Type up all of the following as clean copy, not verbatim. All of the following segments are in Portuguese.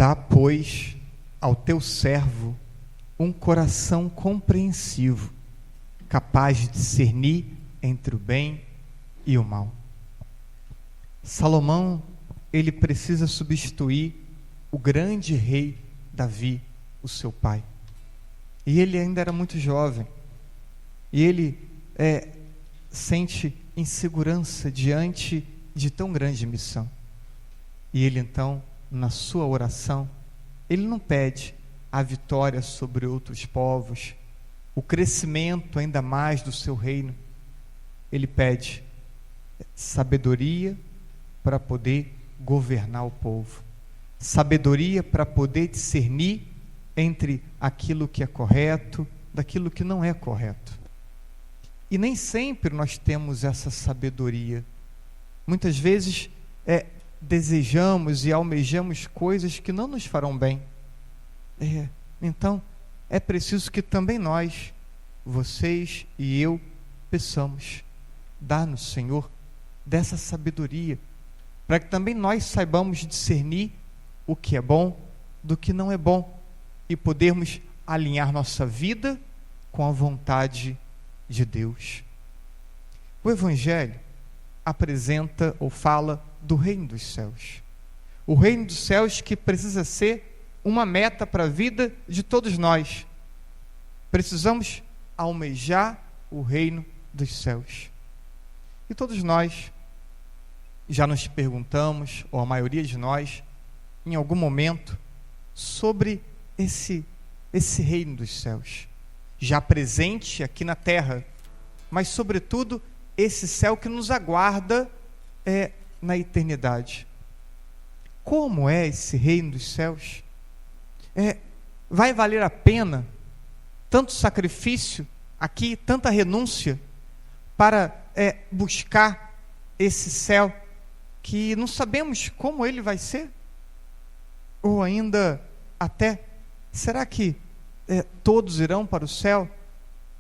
Dá, pois, ao teu servo um coração compreensivo, capaz de discernir entre o bem e o mal. Salomão, ele precisa substituir o grande rei Davi, o seu pai. E ele ainda era muito jovem. E ele sente insegurança diante de tão grande missão. E ele então, na sua oração, ele não pede a vitória sobre outros povos, o crescimento ainda mais do seu reino. Ele pede sabedoria para poder governar o povo, sabedoria para poder discernir entre aquilo que é correto daquilo que não é correto. E nem sempre nós temos essa sabedoria. Muitas vezes desejamos e almejamos coisas que não nos farão bem. Então, é preciso que também nós, vocês e eu, peçamos, dá-nos, Senhor, dessa sabedoria, para que também nós saibamos discernir o que é bom do que não é bom, e podermos alinhar nossa vida com a vontade de Deus. O Evangelho apresenta ou fala do reino dos céus. O reino dos céus que precisa ser uma meta para a vida de todos nós. Precisamos almejar o reino dos céus. E todos nós já nos perguntamos, ou a maioria de nós, em algum momento, sobre esse reino dos céus, já presente aqui na terra, mas sobretudo esse céu que nos aguarda na eternidade. Como é esse reino dos céus? Vai valer a pena tanto sacrifício aqui, tanta renúncia para buscar esse céu que não sabemos como ele vai ser? Ou ainda até, será que todos irão para o céu?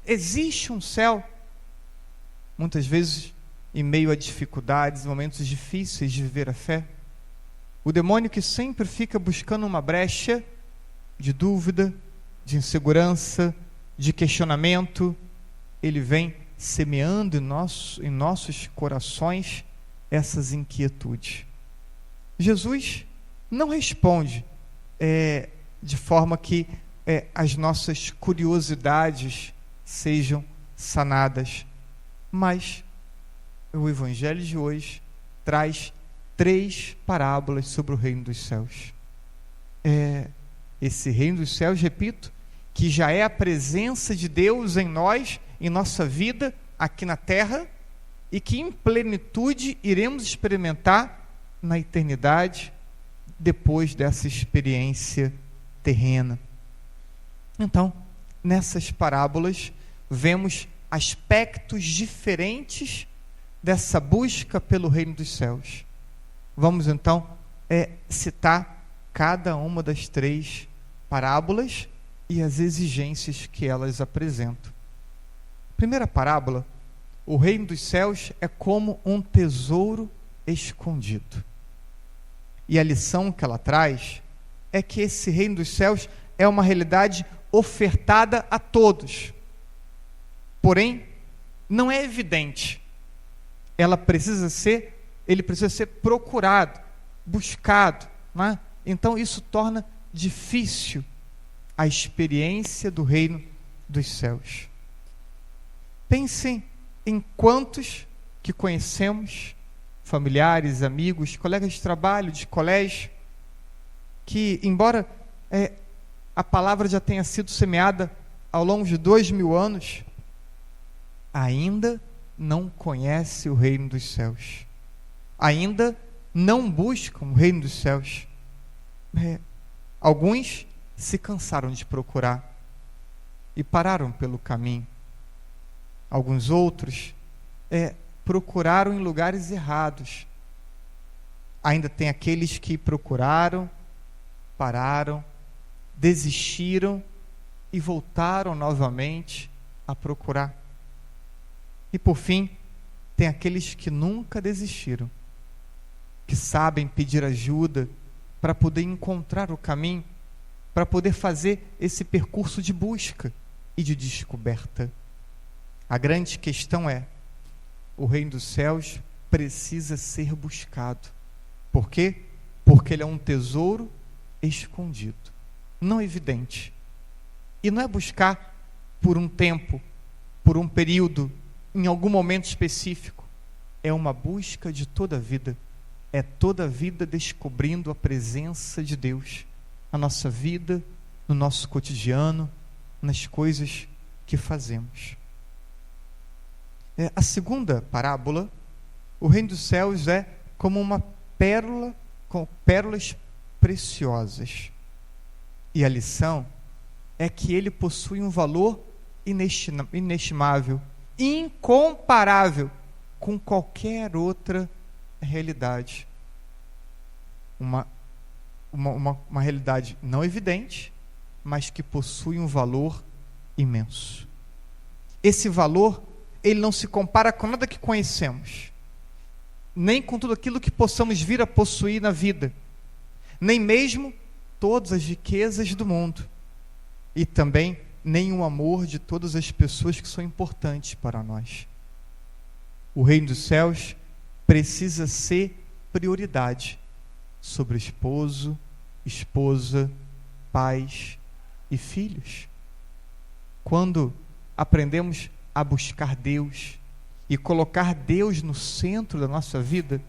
Existe um céu? Muitas vezes, em meio a dificuldades, momentos difíceis de viver a fé, o demônio que sempre fica buscando uma brecha de dúvida, de insegurança, de questionamento, ele vem semeando em nossos corações essas inquietudes. Jesus não responde de forma que as nossas curiosidades sejam sanadas, mas o Evangelho de hoje traz 3 parábolas sobre o reino dos céus. Esse reino dos céus, repito, que já é a presença de Deus em nós, em nossa vida aqui na terra, e que em plenitude iremos experimentar na eternidade, depois dessa experiência terrena. Então, nessas parábolas, vemos aspectos diferentes dessa busca pelo reino dos céus. Vamos então citar cada uma das 3 parábolas e as exigências que elas apresentam. Primeira parábola: o reino dos céus é como um tesouro escondido. E a lição que ela traz é que esse reino dos céus é uma realidade ofertada a todos. Porém, não é evidente. Ele precisa ser procurado, buscado, não é? Então isso torna difícil a experiência do reino dos céus. Pensem em quantos que conhecemos, familiares, amigos, colegas de trabalho, de colégio, que embora a palavra já tenha sido semeada ao longo de 2000 anos, ainda não conhece o reino dos céus, ainda não buscam o reino dos céus. Alguns se cansaram de procurar e pararam pelo caminho. Alguns outros procuraram em lugares errados. Ainda tem aqueles que procuraram, pararam, desistiram e voltaram novamente a procurar. E por fim, tem aqueles que nunca desistiram, que sabem pedir ajuda, para poder encontrar o caminho, para poder fazer esse percurso de busca e de descoberta. A grande questão é: o reino dos céus precisa ser buscado. Por quê? Porque ele é um tesouro escondido, não evidente. E não é buscar por um tempo, por um período, em algum momento específico. É uma busca de toda a vida. É toda a vida descobrindo a presença de Deus na nossa vida, no nosso cotidiano, nas coisas que fazemos. A segunda parábola, o reino dos céus é como uma pérola com pérolas preciosas. E a lição é que ele possui um valor inestimável, incomparável com qualquer outra realidade. Uma realidade não evidente, mas que possui um valor imenso. Esse valor, ele não se compara com nada que conhecemos, nem com tudo aquilo que possamos vir a possuir na vida, nem mesmo todas as riquezas do mundo, e também nem o amor de todas as pessoas que são importantes para nós. O reino dos céus precisa ser prioridade sobre esposo, esposa, pais e filhos. Quando aprendemos a buscar Deus e colocar Deus no centro da nossa vida,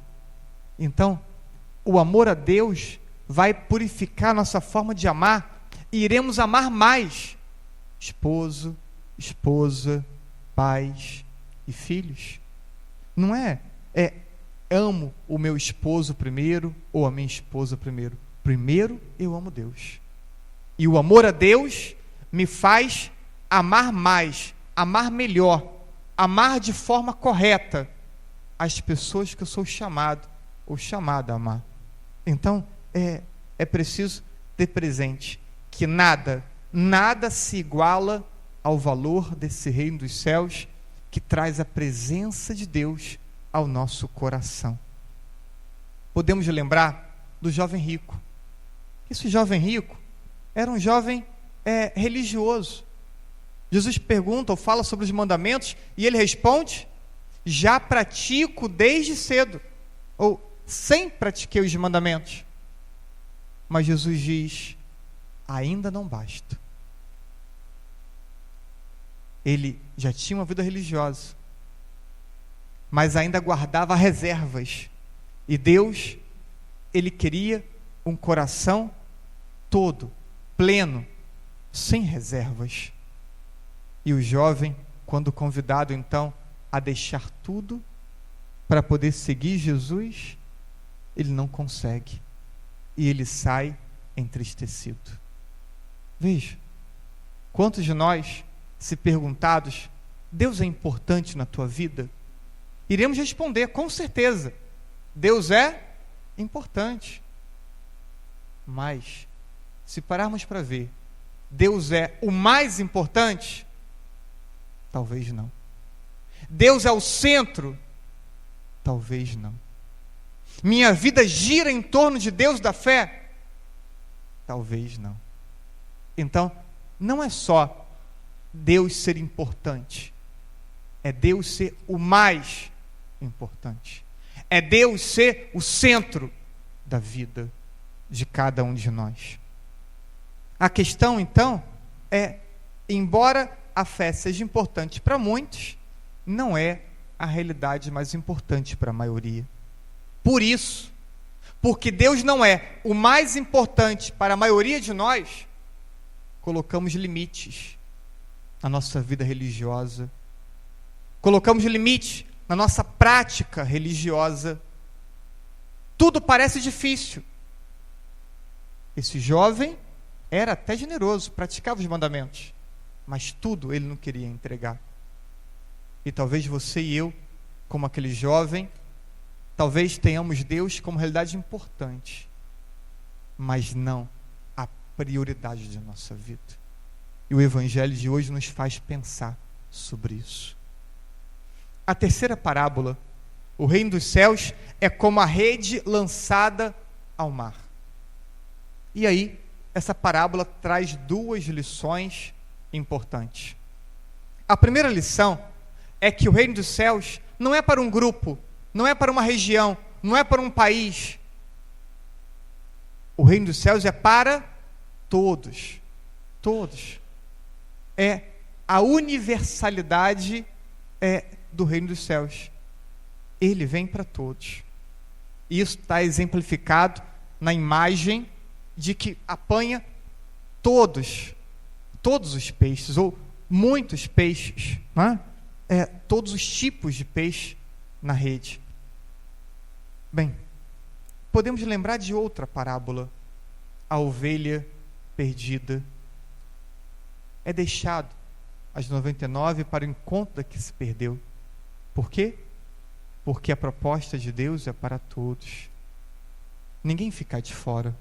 então o amor a Deus vai purificar nossa forma de amar e iremos amar mais esposo, esposa, pais e filhos. Não é amo o meu esposo primeiro ou a minha esposa primeiro. Primeiro eu amo Deus. E o amor a Deus me faz amar mais, amar melhor, amar de forma correta as pessoas que eu sou chamado ou chamada a amar. Então, é preciso ter presente que nada se iguala ao valor desse reino dos céus, que traz a presença de Deus ao nosso coração. Podemos lembrar do jovem rico. Esse jovem rico era um jovem religioso. Jesus pergunta ou fala sobre os mandamentos e ele responde: já pratico desde cedo, ou sempre pratiquei os mandamentos. Mas Jesus diz: ainda não basta. Ele já tinha uma vida religiosa, mas ainda guardava reservas. E Deus, ele queria um coração todo, pleno, sem reservas. E o jovem, quando convidado então a deixar tudo para poder seguir Jesus, ele não consegue. E ele sai entristecido. Veja, quantos de nós, se perguntados: Deus é importante na tua vida? Iremos responder, com certeza, Deus é importante. Mas, se pararmos para ver, Deus é o mais importante? Talvez não. Deus é o centro? Talvez não. Minha vida gira em torno de Deus da fé? Talvez não. Então, não é só Deus ser importante, é Deus ser o mais importante, é Deus ser o centro da vida de cada um de nós. A questão então é, embora a fé seja importante para muitos, não é a realidade mais importante para a maioria. Por isso, porque Deus não é o mais importante para a maioria de nós, colocamos limites na nossa vida religiosa, colocamos limites na nossa prática religiosa. Tudo parece difícil. Esse jovem era até generoso, praticava os mandamentos, mas tudo ele não queria entregar. E talvez você e eu, como aquele jovem, talvez tenhamos Deus como realidade importante, mas não a prioridade de nossa vida. E o Evangelho de hoje nos faz pensar sobre isso. A terceira parábola, o reino dos céus é como a rede lançada ao mar. E aí, essa parábola traz duas lições importantes. A primeira lição é que o reino dos céus não é para um grupo, não é para uma região, não é para um país. O reino dos céus é para todos. Todos. É a universalidade do reino dos céus. Ele vem para todos. Isso está exemplificado na imagem de que apanha todos os peixes, ou muitos peixes, né? Todos os tipos de peixe na rede. Bem, podemos lembrar de outra parábola, a ovelha perdida. É deixado as 99 para o encontro da que se perdeu. Por quê? Porque a proposta de Deus é para todos. Ninguém fica de fora.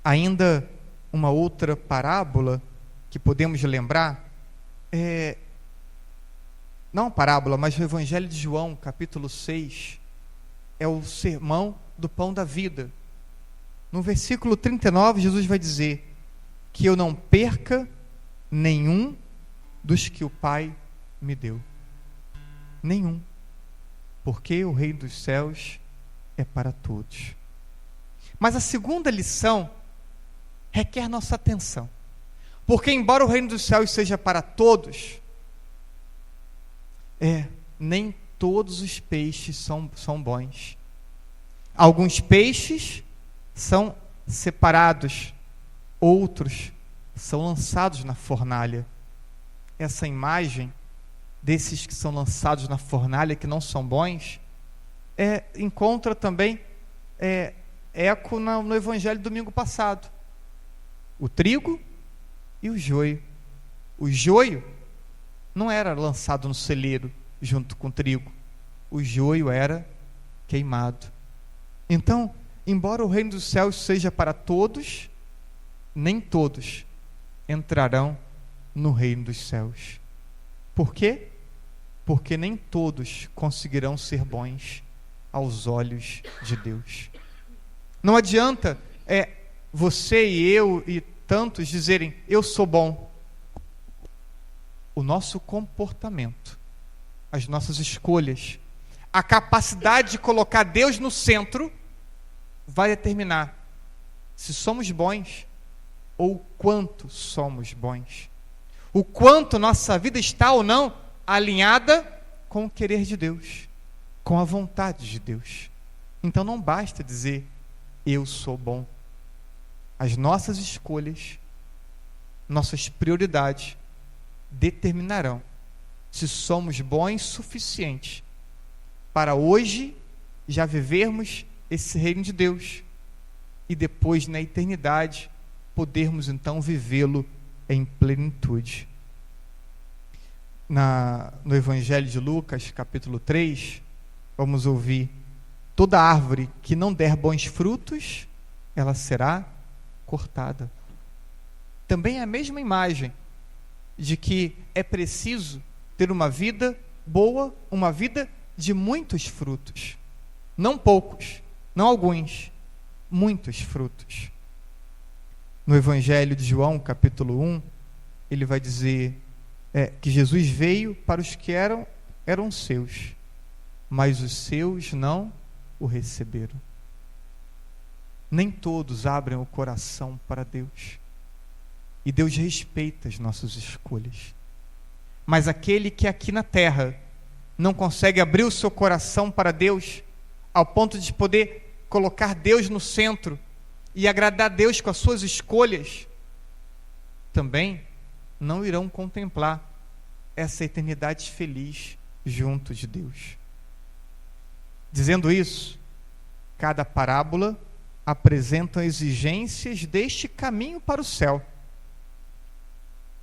Ainda uma outra parábola que podemos lembrar não parábola, mas o Evangelho de João, capítulo 6, é o sermão do pão da vida. No versículo 39, Jesus vai dizer que eu não perca nenhum dos que o Pai me deu. Nenhum. Porque o reino dos céus é para todos. Mas a segunda lição requer nossa atenção. Porque embora o reino dos céus seja para todos, nem todos os peixes são bons. Alguns peixes são separados, outros são lançados na fornalha. Essa imagem desses que são lançados na fornalha, que não são bons, encontra também eco no Evangelho do domingo passado. O trigo e o joio. O joio não era lançado no celeiro junto com o trigo. O joio era queimado. Então, embora o reino dos céus seja para todos, nem todos entrarão no reino dos céus. Por quê? Porque nem todos conseguirão ser bons aos olhos de Deus. Não adianta você e eu e tantos dizerem, eu sou bom. O nosso comportamento, as nossas escolhas, a capacidade de colocar Deus no centro vai determinar se somos bons ou quanto somos bons. O quanto nossa vida está ou não alinhada com o querer de Deus, com a vontade de Deus. Então não basta dizer, eu sou bom. As nossas escolhas, nossas prioridades determinarão se somos bons suficientes para hoje já vivermos esse reino de Deus e depois na eternidade podermos então vivê-lo em plenitude. No Evangelho de Lucas, capítulo 3, vamos ouvir: toda árvore que não der bons frutos, ela será cortada. Também é a mesma imagem de que é preciso ter uma vida boa, uma vida de muitos frutos. Não poucos, não alguns, muitos frutos. No Evangelho de João, capítulo 1, ele vai dizer que Jesus veio para os que eram seus, mas os seus não o receberam. Nem todos abrem o coração para Deus. E Deus respeita as nossas escolhas. Mas aquele que aqui na terra não consegue abrir o seu coração para Deus, ao ponto de poder colocar Deus no centro e agradar a Deus com as suas escolhas, também não irão contemplar essa eternidade feliz junto de Deus. Dizendo isso, cada parábola apresenta exigências deste caminho para o céu.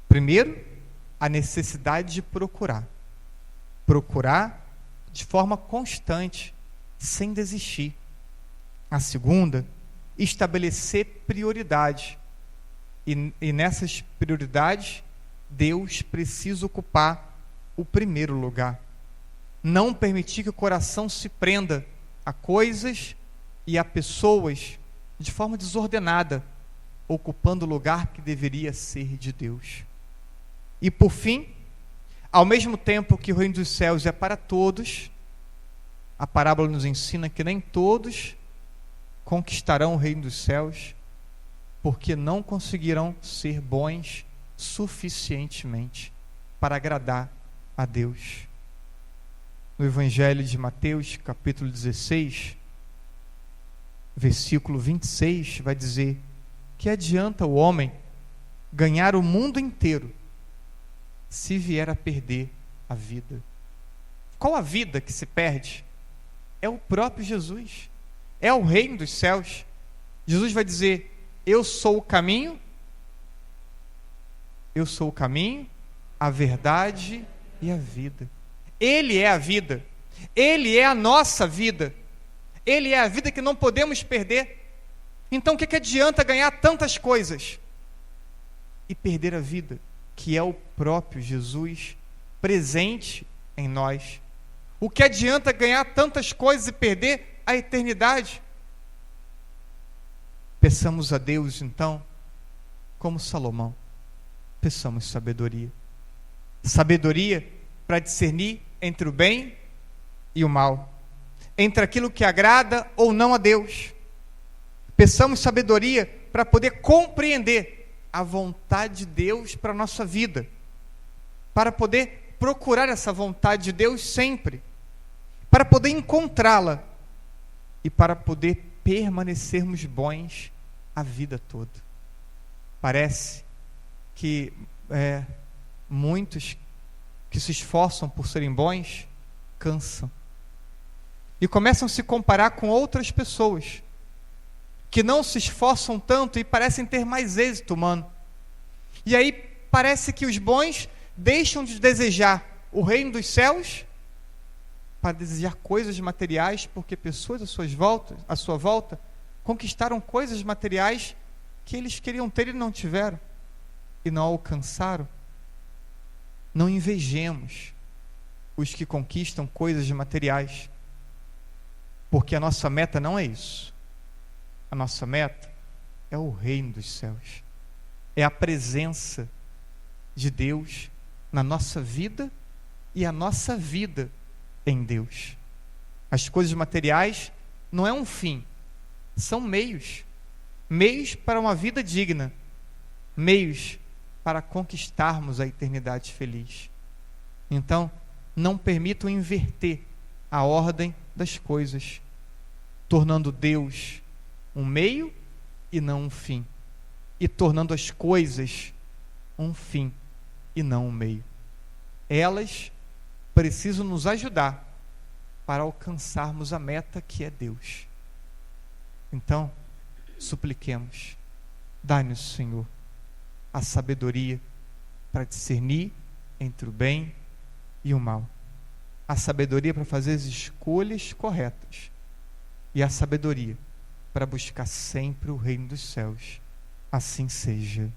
Primeiro, a necessidade de procurar de forma constante, sem desistir. A segunda, estabelecer prioridade. E nessas prioridades, Deus precisa ocupar o primeiro lugar. Não permitir que o coração se prenda a coisas e a pessoas de forma desordenada, ocupando o lugar que deveria ser de Deus. E por fim, ao mesmo tempo que o reino dos céus é para todos, a parábola nos ensina que nem todos conquistarão o reino dos céus, porque não conseguirão ser bons suficientemente para agradar a Deus. No Evangelho de Mateus, capítulo 16, versículo 26, vai dizer: que adianta o homem ganhar o mundo inteiro se vier a perder a vida? Qual a vida que se perde? É o próprio Jesus, é o reino dos céus. Jesus vai dizer: eu sou o caminho, a verdade e a vida. Ele é a vida, Ele é a nossa vida, Ele é a vida que não podemos perder. Então o que adianta ganhar tantas coisas e perder a vida, que é o próprio Jesus presente em nós? O que adianta ganhar tantas coisas e perder a eternidade? Peçamos a Deus, então, como Salomão, peçamos sabedoria. Sabedoria para discernir entre o bem e o mal, entre aquilo que agrada ou não a Deus. Peçamos sabedoria para poder compreender a vontade de Deus para a nossa vida, para poder procurar essa vontade de Deus sempre, para poder encontrá-la e para poder permanecermos bons a vida toda. Parece que muitos que se esforçam por serem bons cansam e começam a se comparar com outras pessoas que não se esforçam tanto e parecem ter mais êxito humano. E aí parece que os bons deixam de desejar o reino dos céus para desejar coisas materiais, porque pessoas à sua volta conquistaram coisas materiais que eles queriam ter e não tiveram, e não alcançaram. Não invejemos os que conquistam coisas materiais, porque a nossa meta não é isso. A nossa meta é o reino dos céus, é a presença de Deus na nossa vida e a nossa vida em Deus. As coisas materiais não é um fim, são meios para uma vida digna, meios para conquistarmos a eternidade feliz. Então, não permitam inverter a ordem das coisas, tornando Deus um meio e não um fim, e tornando as coisas um fim e não um meio. Elas precisam nos ajudar para alcançarmos a meta que é Deus. Então, supliquemos: dá-nos, Senhor, a sabedoria para discernir entre o bem e o mal, a sabedoria para fazer as escolhas corretas e a sabedoria para buscar sempre o reino dos céus. Assim seja.